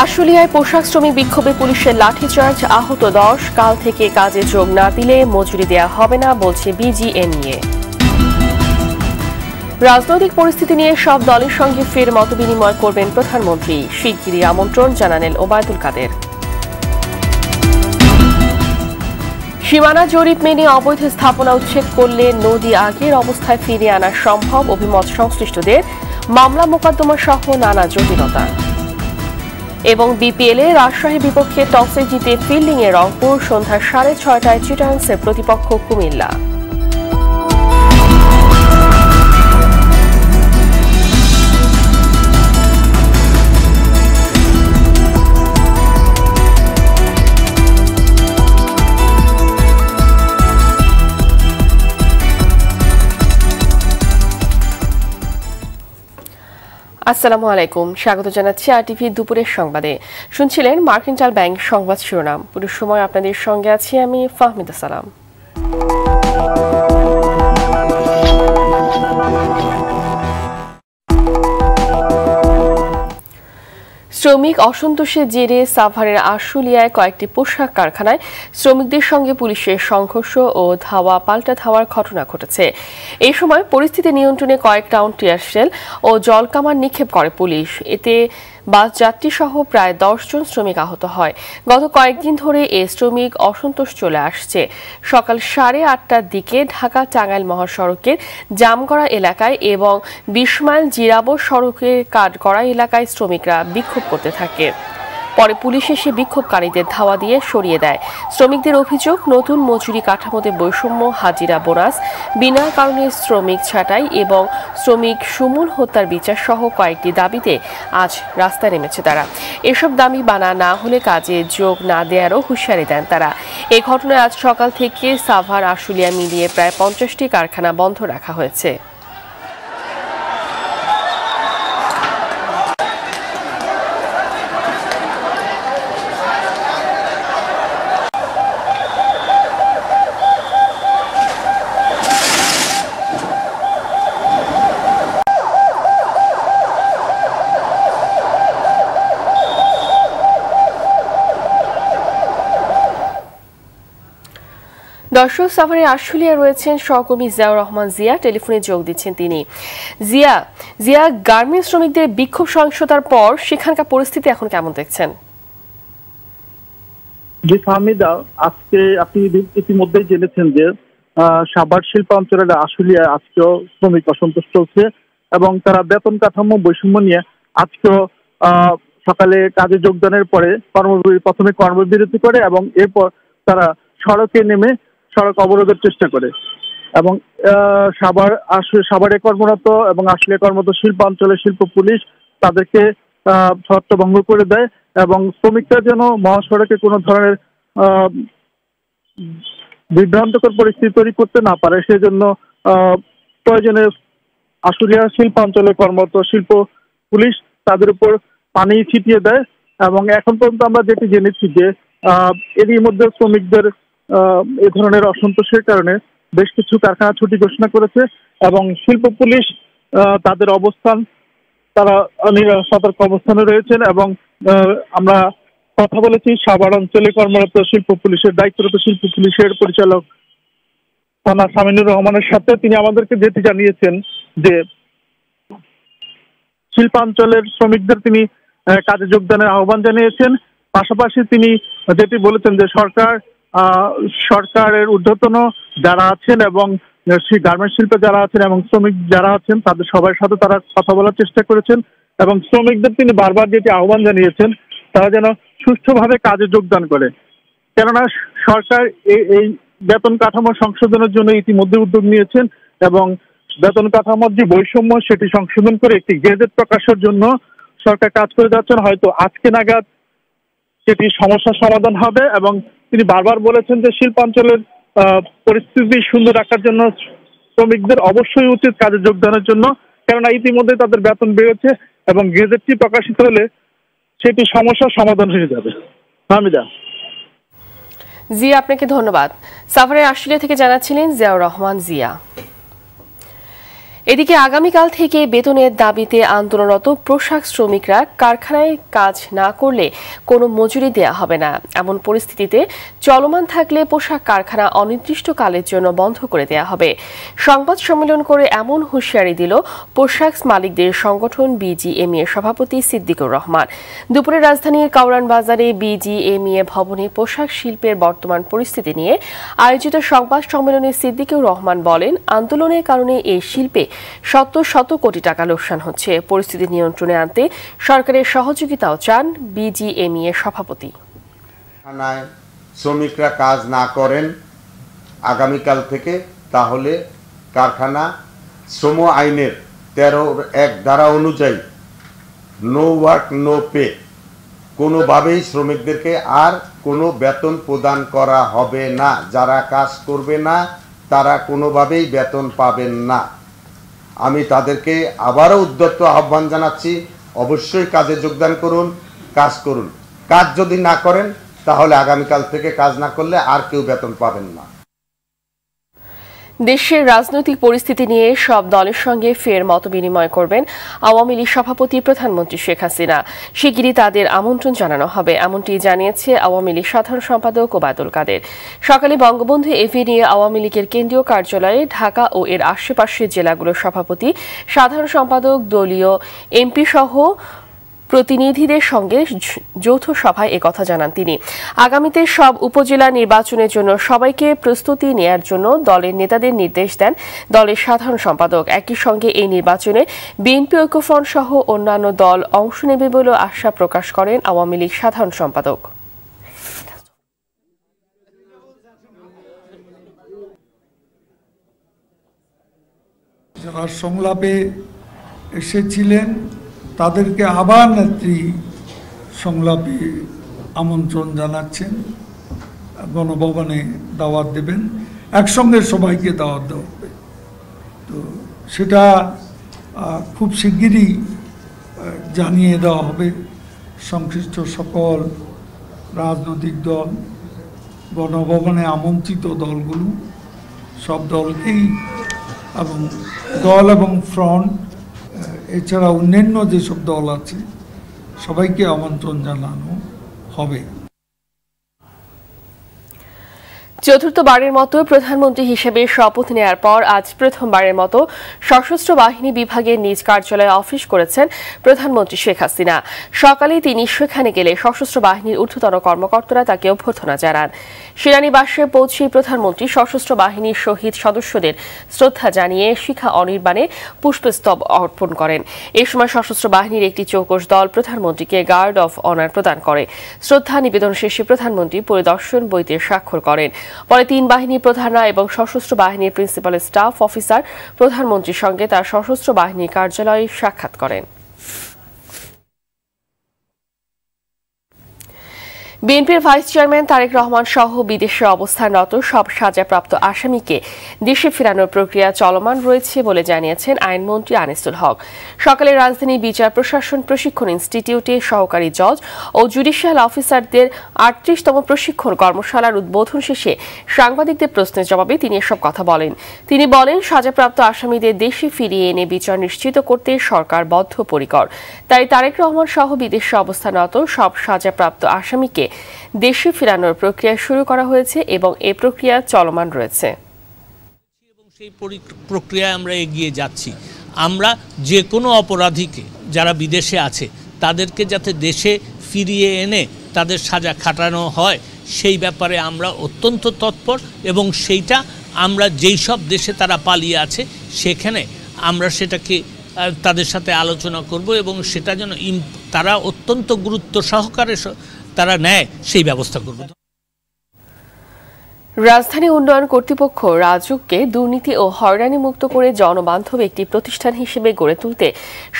আশুলিয়ায় পোশাক শ্রমিক বিক্ষোভে পুলিশের লাঠিচার্জ, আহত 10। কাল থেকে কাজে যোগ না দিলে মজুরি দেয়া হবে না বলছে বিজিএমইএ। রাজনৈতিক পরিস্থিতি নিয়ে সব দলের সঙ্গে ফের মতবিনিময় করবেন প্রধানমন্ত্রী, শিগগিরই আমন্ত্রণ জানালেন ওবায়দুল কাদের। সীমানা জরিপ মেনে অবৈধ স্থাপনা উচ্ছেদ করলে নদী আগের অবস্থায় ফিরিয়ে আনা সম্ভব, অভিমত সংশ্লিষ্টদের। মামলা মোকদ্দমা সহ নানা জটিলতা। এবং বিপিএলে রাজশাহীর বিপক্ষে টসে জিতে ফিল্ডিংয়ে রংপুর, সন্ধ্যা 6:30টায় চিটাগাংয়ের প্রতিপক্ষ কুমিল্লা। আসসালামু আলাইকুম, স্বাগত জানাচ্ছি আরটিভি দুপুরের সংবাদে। শুনছিলেন মার্কেন্টাইল ব্যাংক সংবাদ শিরোনাম। পুরো সময় আপনাদের সঙ্গে আছি আমি ফাহমিদা সালাম। শ্রমিক অসন্তোষের জেরে সাভারের আশুলিয়ায় কয়েকটি পোশাক কারখানায় শ্রমিকদের সঙ্গে পুলিশের সংঘর্ষ ও ধাওয়া পাল্টা ধাওয়ার ঘটনা ঘটেছে। এই সময় পরিস্থিতি নিয়ন্ত্রণে কয়েক রাউন্ড টিয়ার শেল ও জলকামান নিক্ষেপ করে পুলিশ। এতে বাস যাত্রী সহ প্রায় 10 জন শ্রমিক আহত হয়। গত কয়েকদিন ধরে এ শ্রমিক অসন্তোষ চলে আসছে। সকাল 8:30টার দিকে ঢাকা টাঙ্গাইল মহাসড়কের জামগড়া এলাকায় এবং 20 মাইল জিরাবো সড়কের কাঠগড়া এলাকায় শ্রমিকরা বিক্ষোভ করতে থাকে। পরে পুলিশ এসে বিক্ষোভকারীদের ধাওয়া দিয়ে সরিয়ে দেয়। শ্রমিকদের অভিযোগ, নতুন মজুরি কাঠামোতে বৈষম্য, হাজিরা বোনাস, বিনা কারণে শ্রমিক ছাঁটাই এবং শ্রমিক সুমন হত্যার বিচার সহ কয়েকটি দাবিতে আজ রাস্তায় নেমেছে তারা। এসব দাবি মানা না হলে কাজে যোগ না দেওয়ারও হুঁশিয়ারি দেন তারা। এই ঘটনায় আজ সকাল থেকে সাভার আশুলিয়া মিলিয়ে প্রায় 50টি কারখানা বন্ধ রাখা হয়েছে। দর্শক, সাভারের আশুলিয়া রয়েছেন সহকর্মী জিয়াউর রহমান জিয়া, টেলিফোনে যোগ দিচ্ছেন তিনি। জিয়া, গার্মেন্টস শ্রমিকদের বিক্ষোভ সহিংসতার পর সেখানকার পরিস্থিতি এখন কেমন দেখছেন? জি ফাহমিদা, আজকে আপনি ইতিমধ্যেই জেনেছেন যে সাভার শিল্পাঞ্চলের আশুলিয়া আজকেও শ্রমিক অসন্তোষ চলছে এবং তারা বেতন কাঠামো বৈষম্য নিয়ে আজকেও সকালে কাজে যোগদানের পরে প্রথমে কর্মবিরতি করে এবং এরপর তারা সড়কে নেমে সড়ক অবরোধের চেষ্টা করে এবং সাভারে কর্মরত এবং আশুলিয়া কর্মরত শিল্পাঞ্চলের শিল্প পুলিশ তাদেরকে শর্ত ভঙ্গ করে দেয় এবং শ্রমিকরা যেন মহাসড়কে কোনো ধরনের বিভ্রান্তকর পরিস্থিতি তৈরি করতে না পারে সেজন্য প্রয়োজনে আশুলিয়া শিল্পাঞ্চলে কর্মরত শিল্প পুলিশ তাদের উপর পানি ছিটিয়ে দেয় এবং এখন পর্যন্ত আমরা যেটি জেনেছি যে এরই মধ্যে শ্রমিকদের এ ধরনের অসন্তোষের কারণে বেশ কিছু কারখানা ছুটি ঘোষণা করেছে এবং শিল্প পুলিশ তাদের অবস্থান তারা সতর্ক অবস্থানে রয়েছেন এবং আমরা কথা বলেছি সাভার অঞ্চলে কর্মরত শিল্প পুলিশের দায়িত্বরত শিল্প পুলিশের পরিচালক থানা সামিনুর রহমানের সাথে। তিনি আমাদেরকে যেটি জানিয়েছেন যে শিল্পাঞ্চলের শ্রমিকদের তিনি কাজে যোগদানের আহ্বান জানিয়েছেন। পাশাপাশি তিনি যেটি বলেছেন যে সরকারের ঊর্ধ্বতন যারা আছেন এবং গার্মেন্টস শিল্পে যারা আছেন এবং শ্রমিক যারা আছেন তাদের সবার সাথে তারা কথা বলার চেষ্টা করেছেন এবং শ্রমিকদের তিনি বারবার যেটি আহ্বান জানিয়েছেন তারা যেন সুষ্ঠুভাবে কাজে যোগদান করে, কেননা সরকার এই বেতন কাঠামো সংশোধনের জন্য ইতিমধ্যে উদ্যোগ নিয়েছেন এবং বেতন কাঠামোর যে বৈষম্য সেটি সংশোধন করে একটি গেজেট প্রকাশের জন্য সরকার কাজ করে যাচ্ছেন। হয়তো আজকে নাগাদ সেটি সমস্যার সমাধান হবে এবং তিনি বারবার বলেছেন যে শিল্পাঞ্চলের পরিস্থিতি সুন্দর রাখার জন্য শ্রমিকদের অবশ্যই উচিত কাজে যোগদানের জন্য, কেননা ইতিমধ্যে তাদের বেতন বেড়েছে এবং গেজেটটি প্রকাশিত হলে সেটি সমস্যার সমাধান হয়ে যাবে। হামিদা জি, আপনাকে ধন্যবাদ। সাভারের আশুলিয়া থেকে জানাচ্ছিলেন জিয়াউর রহমান জিয়া। এদিকে আগামীকাল থেকে বেতনের দাবিতে আন্দোলনরত পোশাক শ্রমিকরা কারখানায় কাজ না করলে কোনো মজুরি দেয়া হবে না। এমন পরিস্থিতিতে চলমান থাকলে পোশাক কারখানা অনির্দিষ্টকালের জন্য বন্ধ করে দেয়া হবে। সংবাদ সম্মেলন করে এমন হুঁশিয়ারি দিল পোশাক মালিকদের সংগঠন বিজিএমইএ সভাপতি সিদ্দিকুর রহমান। দুপুরে রাজধানীর কাউরান বাজারে বিজিএমইএ ভবনে পোশাক শিল্পের বর্তমান পরিস্থিতি নিয়ে আয়োজিত সংবাদ সম্মেলনে সিদ্দিকুর রহমান বলেন, আন্দোলনের কারণে এই শিল্পে শত কোটি টাকা লোকসান হচ্ছে। পরিস্থিতি নিয়ন্ত্রণে আনতে সরকারের সহযোগিতাও চান বিজিএমইএ সভাপতি। শ্রমিকরা কাজ না করেন আগামীকাল থেকে, তাহলে কারখানা শ্রম আইনের 13(1) ধারা অনুযায়ী নো ওয়ার্ক নো পে, কোনোভাবেই শ্রমিকদেরকে আর কোনো বেতন প্রদান করা হবে না। যারা কাজ করবে না তারা কোনোভাবেই বেতন পাবেন না। আমি তাদেরকে আবারও উদ্যত আহ্বান জানাচ্ছি, অবশ্যই কাজে যোগদান করুন, কাজ করুন। কাজ যদি না করেন তাহলে আগামীকাল থেকে কাজ না করলে আর কেউ বেতন পাবেন না। দেশের রাজনৈতিক পরিস্থিতি নিয়ে সব দলের সঙ্গে ফের মতবিনিময় করবেন আওয়ামী লীগ সভাপতি প্রধানমন্ত্রী শেখ হাসিনা। শিগগিরই তাদের আমন্ত্রণ জানানো হবে, এমনটি জানিয়েছে আওয়ামী লীগ সাধারণ সম্পাদক ওবায়দুল কাদের। সকালে বঙ্গবন্ধু এভিনিউয়ে আওয়ামী লীগের কেন্দ্রীয় কার্যালয়ে ঢাকা ও এর আশেপাশের জেলাগুলোর সভাপতি, সাধারণ সম্পাদক, দলীয় এমপি সহ প্রতিনিধিদের সঙ্গে যৌথ সভায় একথা জানান তিনি। আগামীতে সব উপজেলা নির্বাচনের জন্য সবাইকে প্রস্তুতি নেয়ার জন্য দলের নেতাদের নির্দেশ দেন দলের সাধারণ সম্পাদক। একই সঙ্গে এই নির্বাচনে বিএনপি ঐক্যফ্রন্ট সহ অন্যান্য দল অংশ নেবে বলে আশা প্রকাশ করেন আওয়ামী লীগ সাধারণ সম্পাদক। যারা সংলাপে এসেছিলেন তাদেরকে আবার নেত্রী সংলাপে আমন্ত্রণ জানাচ্ছেন, গণভবনে দাওয়াত দেবেন, একসঙ্গে সবাইকে দাওয়াত দেওয়া হবে। তো সেটা খুব শিগগিরই জানিয়ে দেওয়া হবে। সংশ্লিষ্ট সকল রাজনৈতিক দল, গণভবনে আমন্ত্রিত দলগুলো, সব দলকেই, এবং দল এবং ফ্রন্ট এছাড়া অন্যান্য যেসব দল আছে সবাইকে আমন্ত্রণ জানানো হবে। চতুর্থবারের মতো প্রধানমন্ত্রী হিসেবে শপথ নেয়ার পর আজ প্রথমবারের মতো সশস্ত্র বাহিনী বিভাগের নিজ কার্যালয়ে অফিস করেছেন প্রধানমন্ত্রী শেখ হাসিনা। সকালে তিনি সেখানে গেলে সশস্ত্র বাহিনীর ঊর্ধ্বতন কর্মকর্তারা তাকে অভ্যর্থনা জানান। সেনানিবাসে পৌঁছে প্রধানমন্ত্রী সশস্ত্র বাহিনীর শহীদ সদস্যদের শ্রদ্ধা জানিয়ে শিখা অনির্বাণে পুষ্পস্তবক অর্পণ করেন। এ সময় সশস্ত্র বাহিনীর একটি চৌকস দল প্রধানমন্ত্রীকে গার্ড অফ অনার প্রদান করে। শ্রদ্ধা নিবেদন শেষে প্রধানমন্ত্রী পরিদর্শন বইতে স্বাক্ষর করেন। পরে তিন বাহিনীর প্রধানরা এবং সশস্ত্র বাহিনীর প্রিন্সিপাল স্টাফ অফিসার প্রধানমন্ত্রীর সঙ্গে তার সশস্ত্র বাহিনীর কার্যালয়ে সাক্ষাৎ করেন। বিএনপির ভাইস চেয়ারম্যান তারেক রহমান সহ বিদেশে অবস্থানরত সব সাজাপ্রাপ্ত আসামিকে দেশে ফেরানোর প্রক্রিয়া চলমান রয়েছে বলে জানিয়েছেন আইনমন্ত্রী আনিসুল হক। সকালে রাজধানী বিচার প্রশাসন প্রশিক্ষণ ইনস্টিটিউটে সহকারী জজ ও জুডিশিয়াল অফিসারদের ৩৮তম প্রশিক্ষণ কর্মশালার উদ্বোধন শেষে সাংবাদিকদের প্রশ্নের জবাবে তিনি এসব কথা বলেন। তিনি বলেন, সাজাপ্রাপ্ত আসামিদের দেশে ফিরিয়ে এনে বিচার নিশ্চিত করতে সরকার বদ্ধপরিকর। তাই তারেক রহমান সহ বিদেশে অবস্থানরত সব সাজাপ্রাপ্ত আসামিকে দেশে ফেরানোর প্রক্রিয়া শুরু করা হয়েছে এবং এই প্রক্রিয়া চলমান রয়েছে। এবং সেই প্রক্রিয়ায় আমরা এগিয়ে যাচ্ছি। আমরা যে কোনো অপরাধীকে যারা বিদেশে আছে তাদেরকে যাতে দেশে ফিরিয়ে এনে তাদের সাজা খাটানো হয় সেই ব্যাপারে আমরা অত্যন্ত তৎপর, এবং সেইটা আমরা যেই সব দেশে তারা পালিয়ে আছে সেখানে আমরা সেটাকে তাদের সাথে আলোচনা করব এবং সেটা যেন তারা অত্যন্ত গুরুত্ব সহকারে তারা নেয় সেই ব্যবস্থা করব। রাজধানী উন্নয়ন কর্তৃপক্ষ রাজউককে দুর্নীতি ও হয়রানি মুক্ত করে জনবান্ধব একটি প্রতিষ্ঠান হিসেবে গড়ে তুলতে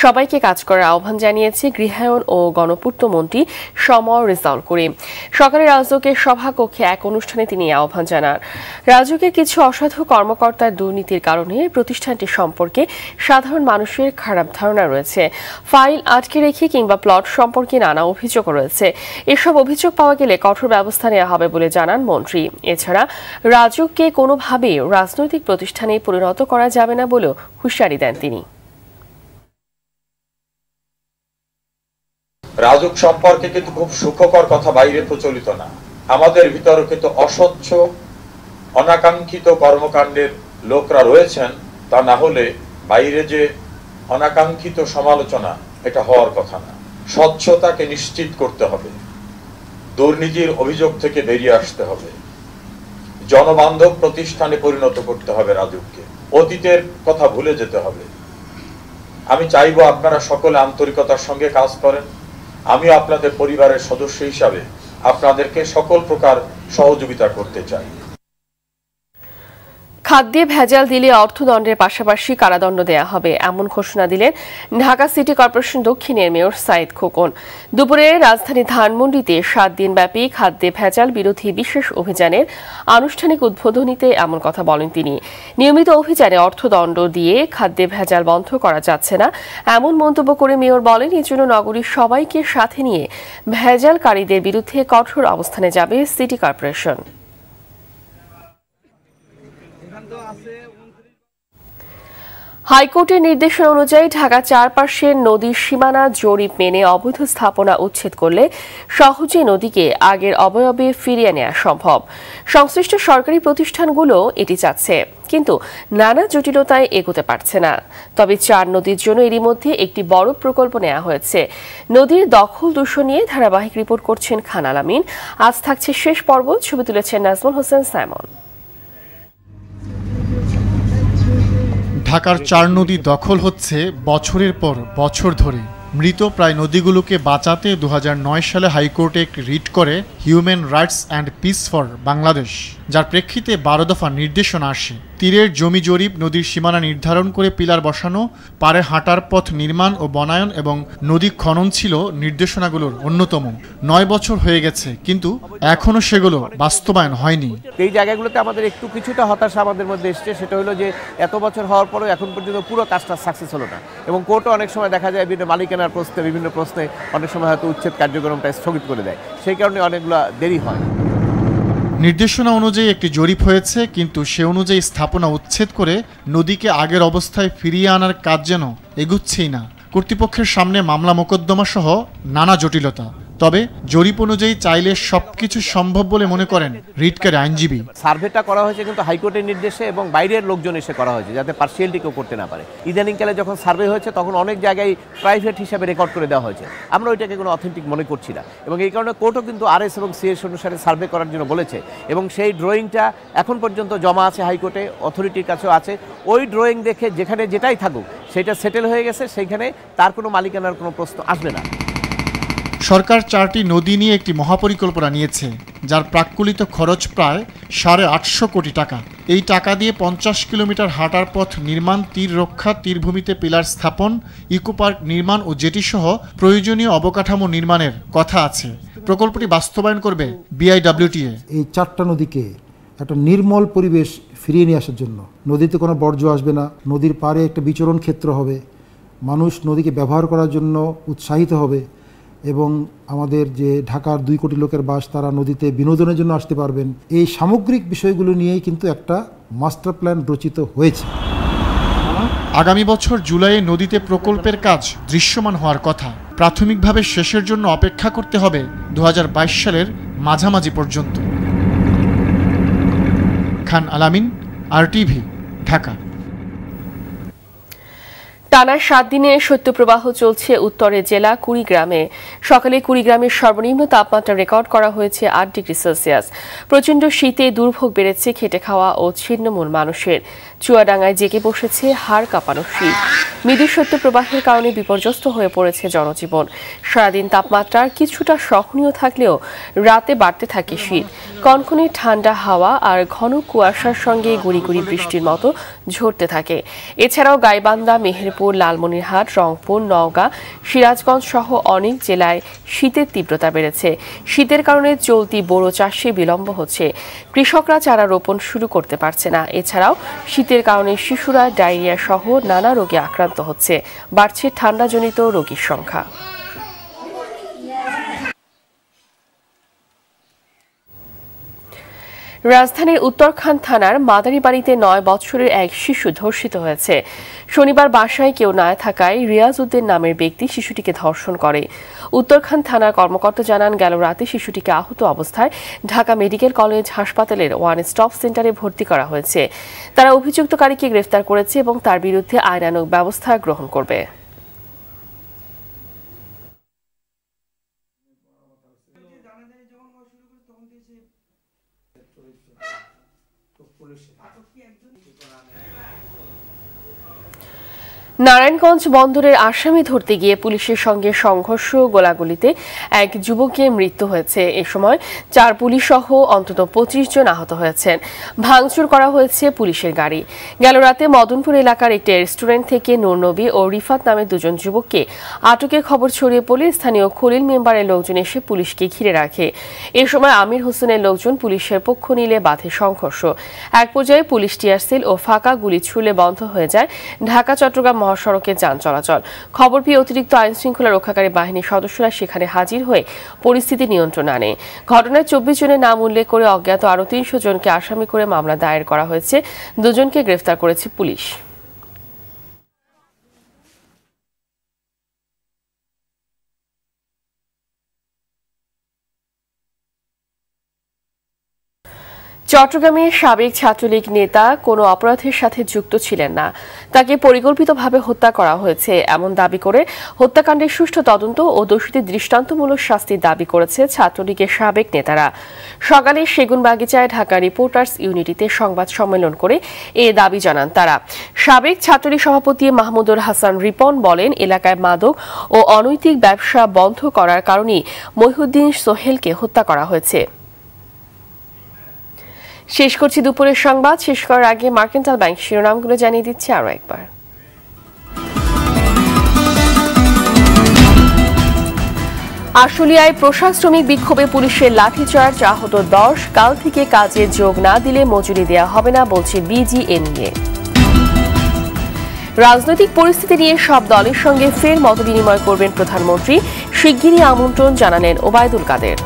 সবাইকে কাজ করার আহ্বান জানিয়েছে গৃহায়ন ও গণপূর্ত মন্ত্রী সমর রেজাউল করিম। সকালে রাজউকের সভাকক্ষে এক অনুষ্ঠানে তিনি আহ্বান জানান। রাজউকের কিছু অসাধু কর্মকর্তার দুর্নীতির কারণে প্রতিষ্ঠানটি সম্পর্কে সাধারণ মানুষের খারাপ ধারণা রয়েছে। ফাইল আটকে রেখে কিংবা প্লট সম্পর্কে নানা অভিযোগ রয়েছে। এসব অভিযোগ পাওয়া গেলে কঠোর ব্যবস্থা নেওয়া হবে বলে জানান মন্ত্রী। এছাড়া রাজউককে কোনোভাবে রাজনৈতিক প্রতিষ্ঠানে পরিণত করা যাবে না বলেও হুঁশিয়ারি দেন তিনি। রাজউক সম্পর্কে কিন্তু খুব সুখকর কথা বাইরে প্রচলিত না, আমাদের ভিতরে কিন্তু অস্বচ্ছ অনাকাঙ্ক্ষিত কর্মকাণ্ডের লোকরা রয়েছেন। তা না হলে বাইরে যে অনাকাঙ্ক্ষিত সমালোচনা, এটা হওয়ার কথা না। স্বচ্ছতাকে নিশ্চিত করতে হবে, দুর্নীতির অভিযোগ থেকে বেরিয়ে আসতে হবে, জনবান্ধব প্রতিষ্ঠানে পরিণত করতে হবে রাজউককে, অতীতের কথা ভুলে যেতে হবে। আমি চাইবো আপনারা সকলে আন্তরিকতার সঙ্গে কাজ করেন। আমি আপনাদের পরিবারের সদস্য হিসাবে আপনাদেরকে সকল প্রকার সহযোগিতা করতে চাই। খাদ্যে ভেজাল দিলে অর্থদণ্ডের পাশাপাশি কারাদণ্ড দেয়া হবে, এমন ঘোষণা দিলেন ঢাকা সিটি কর্পোরেশন দক্ষিণের মেয়র সাইদ খোকন। দুপুরে রাজধানী ধানমন্ডিতে 7 দিনব্যাপী খাদ্যে ভেজাল বিরোধী বিশেষ অভিযানের আনুষ্ঠানিক উদ্বোধনীতে এমন কথা বলেন তিনি। নিয়মিত অভিযানে অর্থদণ্ড দিয়ে খাদ্যে ভেজাল বন্ধ করা যাচ্ছে না, এমন মন্তব্য করে মেয়র বলেন, এজন্য নগরীর সবাইকে সাথে নিয়ে ভেজালকারীদের বিরুদ্ধে কঠোর অবস্থানে যাবে সিটি কর্পোরেশন। হাইকোর্টের নির্দেশনা অনুযায়ী ঢাকা চারপাশের নদীর সীমানা জরিপ মেনে অবৈধ স্থাপনা উচ্ছেদ করলে সহজে নদীকে আগের অবয়বে ফিরিয়ে নেওয়া সম্ভব। সংশ্লিষ্ট সরকারি প্রতিষ্ঠানগুলো এটি চাচ্ছে, কিন্তু নানা জটিলতায় এগোতে পারছে না। তবে 4 নদীর জন্য এরই মধ্যে একটি বড় প্রকল্প নেওয়া হয়েছে। নদীর দখল দূষণ নিয়ে ধারাবাহিক রিপোর্ট করছেন খান আলামিন। আজ থাকছে শেষ পর্ব, ছবি তুলেছেন নাজমুল হোসেন সাইমন। ঢাকার 4 নদী দখল হচ্ছে বছরের পর বছর ধরে। মৃত প্রায় নদীগুলোকে বাঁচাতে 2009 সালে হাইকোর্টে একটি রিট করে human rights and piece for Bangladesh, যার প্রেক্ষিতে 12 দফা নির্দেশনা আসে। তীরের জমি জরিপ, নদীর সীমানা নির্ধারণ করে পিলার বসানো, পারে হাঁটার পথ নির্মাণ ও বনায়ন এবং নদী খনন ছিল নির্দেশনাগুলোর অন্যতম। 9 বছর হয়ে গেছে, কিন্তু এখনো সেগুলো বাস্তবায়ন হয়নি। এই জায়গাগুলোতে আমাদের একটু কিছুটা হতাশা আমাদের মধ্যে এসছে, সেটা হলো যে এত বছর হওয়ার পরেও এখন পর্যন্ত পুরো কাজটা সাকসেস হলো না, এবং কোর্টও অনেক সময় দেখা যায় মালিকানার প্রশ্নে, বিভিন্ন প্রশ্নে অনেক সময় হয়তো উচ্ছেদ কার্যক্রমটা স্থগিত করে দেয়, সেই কারণে অনেকগুলো দেরি হয়। নির্দেশনা অনুযায়ী একটি জরিপ হয়েছে, কিন্তু সে অনুযায়ী স্থাপনা উচ্ছেদ করে নদীকে আগের অবস্থায় ফিরিয়ে আনার কাজ যেন এগুচ্ছেই না। কর্তৃপক্ষের সামনে মামলা মোকদ্দমা সহ নানা জটিলতা। তবে জরিপ অনুযায়ী চাইলে সবকিছু সম্ভব বলে মনে করেন রিটকারী আইনজীবী। সার্ভেটা করা হয়েছে কিন্তু হাইকোর্টের নির্দেশে এবং বাইরের লোকজন এসে করা হয়েছে, যাতে পার্সিয়ালিটি কেউ করতে না পারে। ইদানিংকালে যখন সার্ভে হয়েছে তখন অনেক জায়গায় প্রাইভেট হিসাবে রেকর্ড করে দেওয়া হয়েছে, আমরা ওইটাকে কোনো অথেন্টিক মনে করছি না, এবং এই কারণে কোর্টও কিন্তু RS এবং CS অনুসারে সার্ভে করার জন্য বলেছে, এবং সেই ড্রয়িংটা এখন পর্যন্ত জমা আছে হাইকোর্টে, অথরিটির কাছেও আছে। ওই ড্রয়িং দেখে যেখানে যেটাই থাকুক সেটা সেটেল হয়ে গেছে, সেইখানে তার কোনো মালিকানার কোনো প্রশ্ন আসবে না। সরকার 4টি নদী নিয়ে একটি মহাপরিকল্পনা নিয়েছে, যার প্রাক্কলিত খরচ প্রায় 850 কোটি টাকা। এই টাকা দিয়ে 50 কিলোমিটার হাঁটার পথ নির্মাণ, তীর রক্ষা, তীরভূমিতে পিলার স্থাপন, ইকোপার্ক নির্মাণ ও জেটিসহ প্রয়োজনীয় অবকাঠামো নির্মাণের কথা আছে। প্রকল্পটি বাস্তবায়ন করবে BIWTA। এই 4টা নদীকে একটা নির্মল পরিবেশ ফিরিয়ে নিয়ে আসার জন্য, নদীতে কোনো বর্জ্য আসবে না, নদীর পাড়ে একটা বিচরণ ক্ষেত্র হবে, মানুষ নদীকে ব্যবহার করার জন্য উৎসাহিত হবে, এবং আমাদের যে ঢাকার 2 কোটি লোকের বাস, তারা নদীতে বিনোদনের জন্য আসতে পারবেন। এই সামগ্রিক বিষয়গুলো নিয়েই কিন্তু একটা মাস্টার প্ল্যান রচিত হয়েছে। আগামী বছর জুলাইয়ে নদীতে প্রকল্পের কাজ দৃশ্যমান হওয়ার কথা। প্রাথমিকভাবে শেষের জন্য অপেক্ষা করতে হবে 2022 সালের মাঝামাঝি পর্যন্ত। খান আলামিন, RTV, ঢাকা। টানা 7 দিনে শৈত্যপ্রবাহ চলছে উত্তরের জেলা কুড়িগ্রামে। সকালে কুড়িগ্রামের সর্বনিম্ন তাপমাত্রা রেকর্ড করা হয়েছে 8 ডিগ্রি সেলসিয়াস। প্রচণ্ড শীতে দুর্ভোগ বেড়েছে খেটে খাওয়া ও ছিন্নমূল মানুষের। চুয়াডাঙ্গায় জেগে বসেছে হাড় কাঁপানো শীত। মৃদু শৈত্যপ্রবাহের কারণে বিপর্যস্ত হয়ে পড়েছে জনজীবন। সারাদিন তাপমাত্রার কিছুটা সহনীয় থাকলেও রাতে বাড়তে থাকে শীত। কনকনে ঠান্ডা হাওয়া আর ঘন কুয়াশার সঙ্গে গুঁড়ি গুঁড়ি বৃষ্টির মতো ঝরতে থাকে। এছাড়াও গাইবান্ধা, মেহেরপুর, লালমনিরহাট, রংপুর, নওগাঁ, সিরাজগঞ্জ সহ অনেক জেলায় শীতের তীব্রতা বেড়েছে। শীতের কারণে চলতি বোরো চাষে বিলম্ব হচ্ছে। কৃষকরা চারা রোপণ শুরু করতে পারছে না। এছাড়াও শীতের কারণে শিশুরা ডায়রিয়া সহ নানা রোগে আক্রান্ত হচ্ছে। বাড়ছে ঠান্ডাজনিত রোগীর সংখ্যা। রাজধানীর উত্তরখান থানার মাদারীবাড়িতে ৯ বছরের এক শিশু ধর্ষিত হয়েছে। শনিবার বাসায় কেউ না থাকায় রিয়াজ উদ্দিন নামের ব্যক্তি শিশুটিকে ধর্ষণ করে। উত্তরখান থানার কর্মকর্তা জানান, গেল রাতে শিশুটিকে আহত অবস্থায় ঢাকা মেডিকেল কলেজ হাসপাতালের ওয়ান স্টপ সেন্টারে ভর্তি করা হয়েছে। তারা অভিযুক্তকারীকে গ্রেফতার করেছে এবং তার বিরুদ্ধে আইনানুগ ব্যবস্থা গ্রহণ করবে। নারায়ণগঞ্জ বন্দরের আসামি ধরতে গিয়ে পুলিশের সঙ্গে সংঘর্ষ গোলাগুলিতে এক যুবকের মৃত্যু হয়েছে। এ সময় 4 পুলিশ সহ অন্তত 25 জন আহত হয়েছেন। ভাঙচুর করা হয়েছে পুলিশের গাড়ি। গেল রাতে মদনপুর এলাকার একটি রেস্টুরেন্ট থেকে নূর নবী ও রিফাত নামে 2 জন যুবককে আটকের খবর ছড়িয়ে পড়লে স্থানীয় খলিল মেম্বারের লোকজন এসে পুলিশকে ঘিরে রাখে। এ সময় আমির হোসেনের লোকজন পুলিশের পক্ষ নিলে বাধে সংঘর্ষ। এক পর্যায়ে পুলিশ টিয়ারসেল ও ফাঁকা গুলি ছুড়লে বন্ধ হয়ে যায় ঢাকা চট্টগ্রাম মহাসড়কে যান চলাচল। খবর পেয়ে অতিরিক্ত আইন শৃঙ্খলা রক্ষাকারী বাহিনীর সদস্যরা সেখানে হাজির হয়ে পরিস্থিতি নিয়ন্ত্রণে আনে। ঘটনায় 24 জনের নাম উল্লেখ করে অজ্ঞাত আরও 300 জনকে আসামি করে মামলা দায়ের করা হয়েছে। 2 জনকে গ্রেফতার করেছে পুলিশ। চট্টগ্রামের সাবেক ছাত্রলীগ নেতা কোনো অপরাধের সাথে যুক্ত ছিলেন না, তাকে পরিকল্পিতভাবে হত্যা করা হয়েছে এমন দাবি করে হত্যাকাণ্ডের সুষ্ঠু তদন্ত ও দোষীদের দৃষ্টান্তমূলক শাস্তির দাবি করেছে ছাত্রলীগের সাবেক নেতারা। সকালে সেগুনবাগিচায় ঢাকা রিপোর্টার্স ইউনিটিতে সংবাদ সম্মেলন করে এ দাবি জানান তারা। সাবেক ছাত্রলীগ সভাপতি মাহমুদুল হাসান রিপন বলেন, এলাকায় মাদক ও অনৈতিক ব্যবসা বন্ধ করার কারণেই মহিউদ্দিন সোহেলকে হত্যা করা হয়েছে। শেষ করছি দুপুরের সংবাদ। শেষ করার আগে মার্কেন্টাইল ব্যাংক শিরোনামগুলো জানিয়ে দিচ্ছি আরও একবার। আশুলিয়ায় পোশাক শ্রমিক বিক্ষোভে পুলিশের লাঠিচার্জ, আহত 10। কাল থেকে কাজে যোগ না দিলে মজুরি দেওয়া হবে না বলছে বিজিএমইএ। রাজনৈতিক পরিস্থিতি নিয়ে সব দলের সঙ্গে ফের মতবিনিময় করবেন প্রধানমন্ত্রী, শিগগিরই আমন্ত্রণ জানালেন ওবায়দুল কাদের।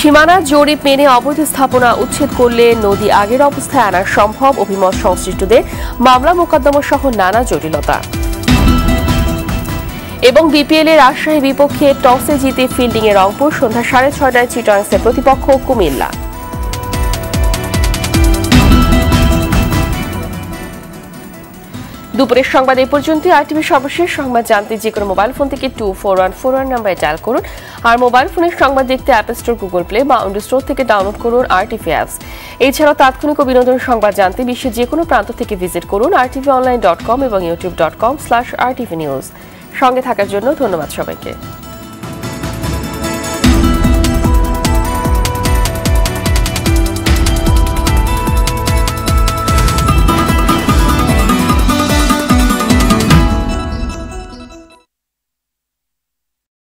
সীমানা জরিপ মেনে অবৈধ স্থাপনা উচ্ছেদ করলে নদী আগের অবস্থায় আনা সম্ভব, অভিমত সংশ্লিষ্টদের, মামলা মোকদ্দমা সহ নানা জটিলতা। এবং বিপিএল এর রাজশাহী বিপক্ষে টসে জিতে ফিল্ডিং এ রংপুর, সন্ধ্যা 6:30টায় চিটাগাংয়ের প্রতিপক্ষ কুমিল্লা। দুপুরের সংবাদ এই পর্যন্ত। আরটিভি সর্বশেষ সংবাদ জানতে যে কোনো মোবাইল ফোন থেকে 241141 নম্বরে ডায়াল করুন। আর মোবাইল ফোনের সংবাদ দেখতে অ্যাপ স্টোর, গুগল প্লে বা উইন্ডোজ স্টোর থেকে ডাউনলোড করুন আরটিভি অ্যাপস। এছাড়াও তাৎক্ষণিক ও বিনোদন সংবাদ জানতে বিশ্বের যে কোনো প্রান্ত থেকে ভিজিট করুন rtvonline.com এবং youtube.com/rtvnews। সঙ্গে থাকার জন্য ধন্যবাদ সবাইকে।